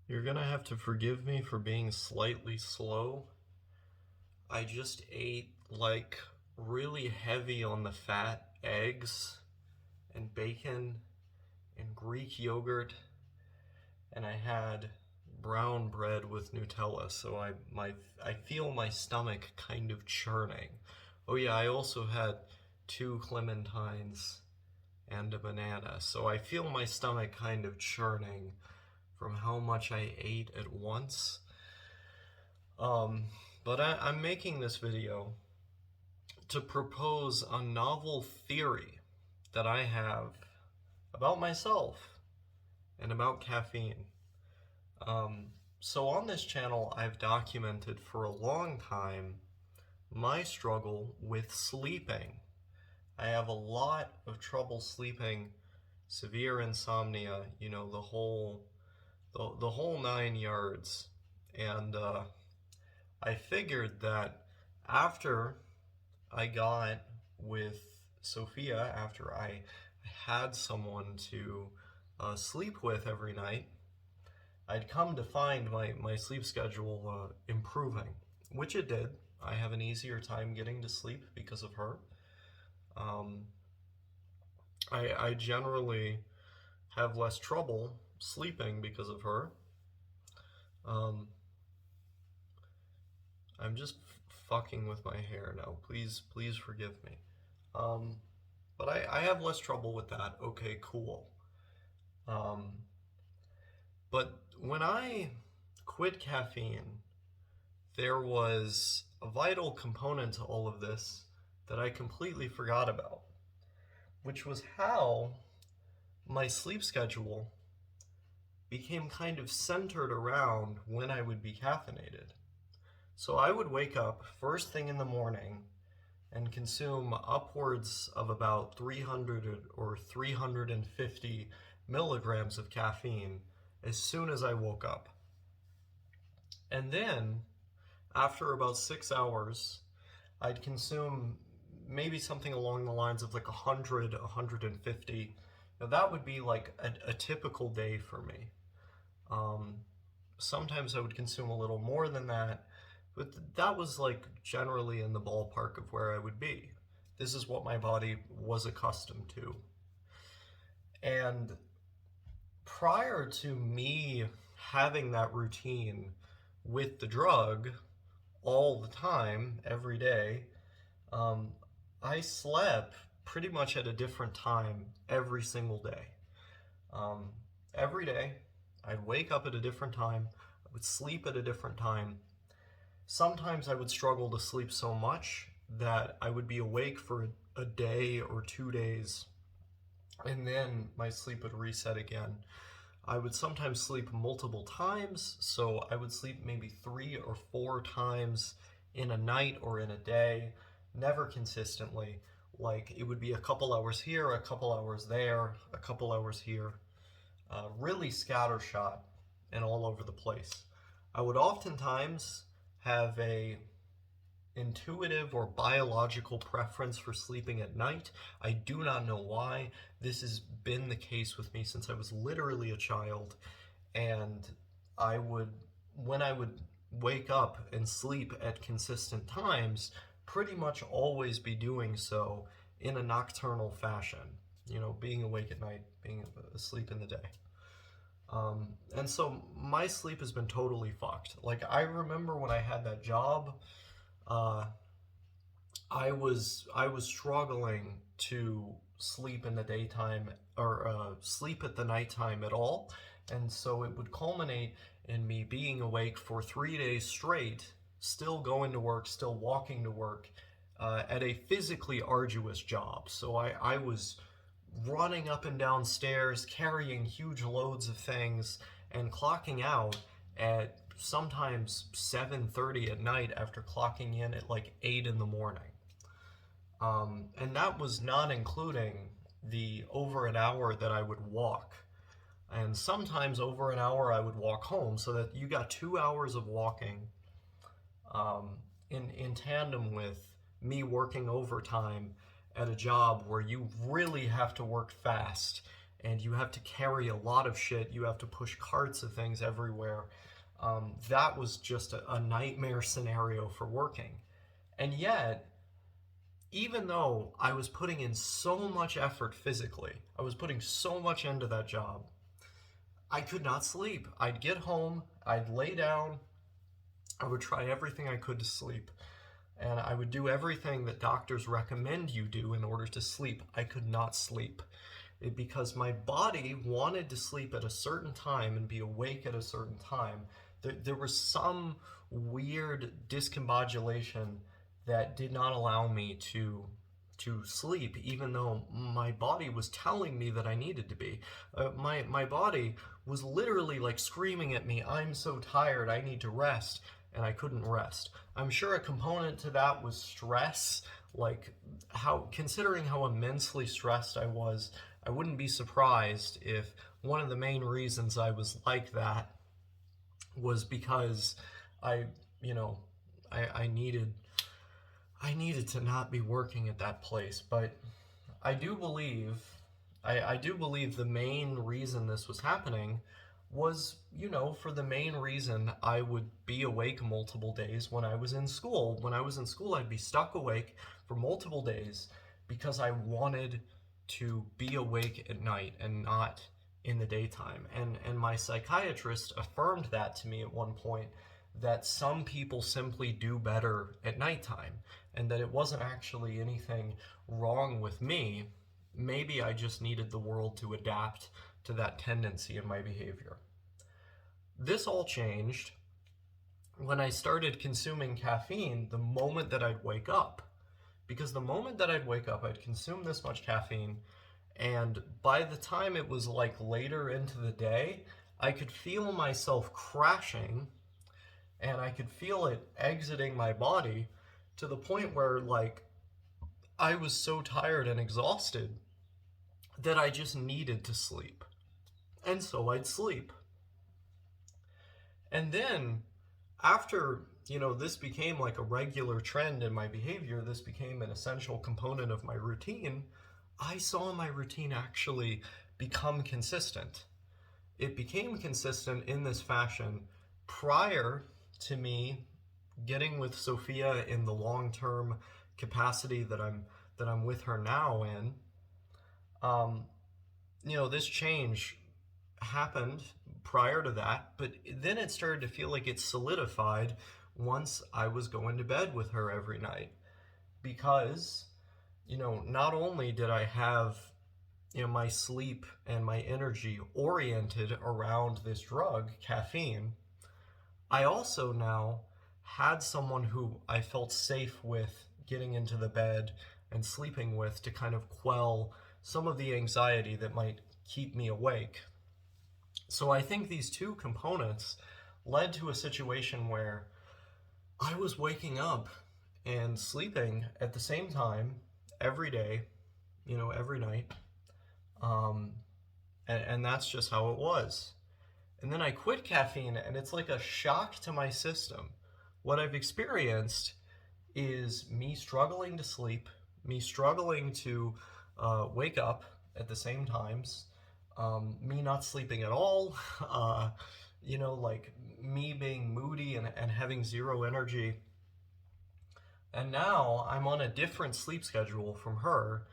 You're gonna have to forgive me for being slightly slow. I just ate like really heavy on the fat eggs and bacon and Greek yogurt, and I had brown bread with Nutella, so I feel my stomach kind of churning. Oh yeah, I also had 2 clementines and a banana, so I feel my stomach kind of churning from how much I ate at once. Um, but I'm making this video to propose a novel theory that I have about myself and about caffeine. Um, so on this channel, I've documented for a long time my struggle with sleeping. I have a lot of trouble sleeping, severe insomnia, the whole 9 yards. And I figured that after I got with Sophia, after I had someone to sleep with every night, I'd come to find my sleep schedule improving, which it did. I have an easier time getting to sleep because of her. Um, I generally have less trouble sleeping because of her. Um, I'm just fucking with my hair now. Please forgive me. Um, but I have less trouble with that. Okay, cool. Um, but when I quit caffeine, there was a vital component to all of this that I completely forgot about, which was how my sleep schedule became kind of centered around when I would be caffeinated. So I would wake up first thing in the morning and consume upwards of about 300 or 350 milligrams of caffeine as soon as I woke up. And then, after about 6 hours, I'd consume maybe something along the lines of like 100, 150. Now, that would be like a typical day for me. Um, Sometimes I would consume a little more than that, but that was like generally in the ballpark of where I would be. This is what my body was accustomed to. And prior to me having that routine with the drug all the time, every day, um, I slept pretty much at a different time every single day. Um, every day, I'd wake up at a different time, I would sleep at a different time. Sometimes I would struggle to sleep so much that I would be awake for a day or 2 days, and then my sleep would reset again. I would sometimes sleep multiple times, so I would sleep maybe 3 or 4 times in a night or in a day, never consistently. Like it would be a couple hours here, a couple hours there, a couple hours here, really scattershot and all over the place. I would oftentimes have a intuitive or biological preference for sleeping at night. I do not know why. This has been the case with me since I was literally a child, and I would, when I would wake up and sleep at consistent times, pretty much always be doing so in a nocturnal fashion. You know, being awake at night, being asleep in the day. And so my sleep has been totally fucked. Like I remember when I had that job, uh, I was struggling to sleep in the daytime or sleep at the nighttime at all, and so it would culminate in me being awake for 3 days straight, still going to work, still walking to work, at a physically arduous job. So I was running up and down stairs, carrying huge loads of things, and clocking out at sometimes 7:30 at night after clocking in at like 8 in the morning. And that was not including the over an hour that I would walk. And sometimes over an hour I would walk home, so that you got 2 hours of walking, in tandem with me working overtime at a job where you really have to work fast and you have to carry a lot of shit. You have to push carts of things everywhere. That was just a nightmare scenario for working. And yet, even though I was putting in so much effort physically, I was putting so much into that job, I could not sleep. I'd get home, I'd lay down, I would try everything I could to sleep, and I would do everything that doctors recommend you do in order to sleep. I could not sleep. Because my body wanted to sleep at a certain time and be awake at a certain time. There was some weird discombobulation that did not allow me to sleep, even though my body was telling me that I needed to be. My body was literally like screaming at me, I'm so tired, I need to rest, and I couldn't rest. I'm sure a component to that was stress, like considering how immensely stressed I was, I wouldn't be surprised if one of the main reasons I was like that was because I, you know, I needed to not be working at that place. But I do believe, I do believe the main reason this was happening was, for the main reason I would be awake multiple days when I was in school. When I was in school, I'd be stuck awake for multiple days because I wanted to be awake at night and not in the daytime. And my psychiatrist affirmed that to me at one point, that some people simply do better at nighttime, and that it wasn't actually anything wrong with me. Maybe I just needed the world to adapt to that tendency in my behavior. This all changed when I started consuming caffeine the moment that I'd wake up. Because the moment that I'd wake up, I'd consume this much caffeine, and by the time it was like later into the day, I could feel myself crashing, and I could feel it exiting my body to the point where, like, I was so tired and exhausted that I just needed to sleep. And so I'd sleep. And then, after this became like a regular trend in my behavior, this became an essential component of my routine, I saw my routine actually become consistent. It became consistent in this fashion prior to me getting with Sophia in the long-term capacity that I'm with her now in. This change happened prior to that, but then it started to feel like it solidified once I was going to bed with her every night. Because, not only did I have, my sleep and my energy oriented around this drug, caffeine, I also now had someone who I felt safe with getting into the bed and sleeping with to kind of quell some of the anxiety that might keep me awake. So I think these two components led to a situation where I was waking up and sleeping at the same time every day, every night. And that's just how it was. And then I quit caffeine, and it's like a shock to my system. What I've experienced is me struggling to sleep, me struggling to wake up at the same times, me not sleeping at all, like me being moody and having zero energy. And now I'm on a different sleep schedule from her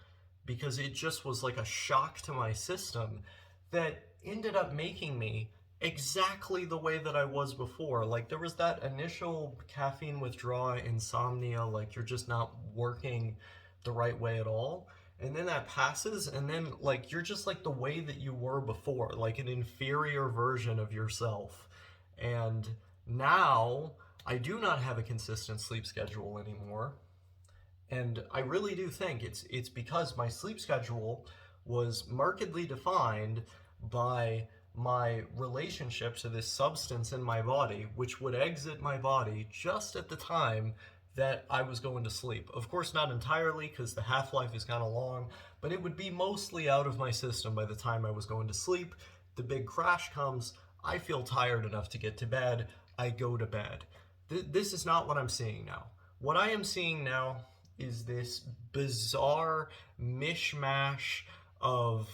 because it just was like a shock to my system that ended up making me exactly the way that I was before. Like, there was that initial caffeine withdrawal, insomnia, like you're just not working the right way at all. And then that passes, and then like you're just like the way that you were before, like an inferior version of yourself. And now I do not have a consistent sleep schedule anymore. And I really do think it's because my sleep schedule was markedly defined by my relationship to this substance in my body, which would exit my body just at the time that I was going to sleep. Of course, not entirely, because the half-life is kind of long, but it would be mostly out of my system by the time I was going to sleep. The big crash comes, I feel tired enough to get to bed, I go to bed. This is not what I'm seeing now. What I am seeing now is this bizarre mishmash of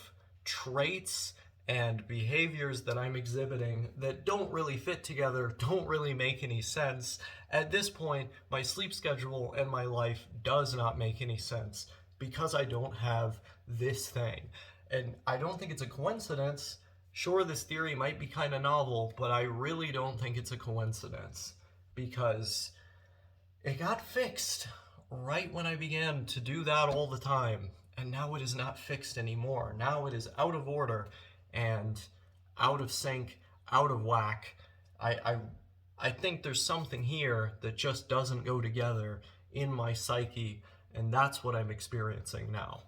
traits and behaviors that I'm exhibiting that don't really fit together, don't really make any sense. At this point, my sleep schedule and my life does not make any sense because I don't have this thing. And I don't think it's a coincidence. Sure, this theory might be kind of novel, but I really don't think it's a coincidence because it got fixed right when I began to do that all the time. And now it is not fixed anymore. Now it is out of order and out of sync, out of whack. I think there's something here that just doesn't go together in my psyche, and that's what I'm experiencing now.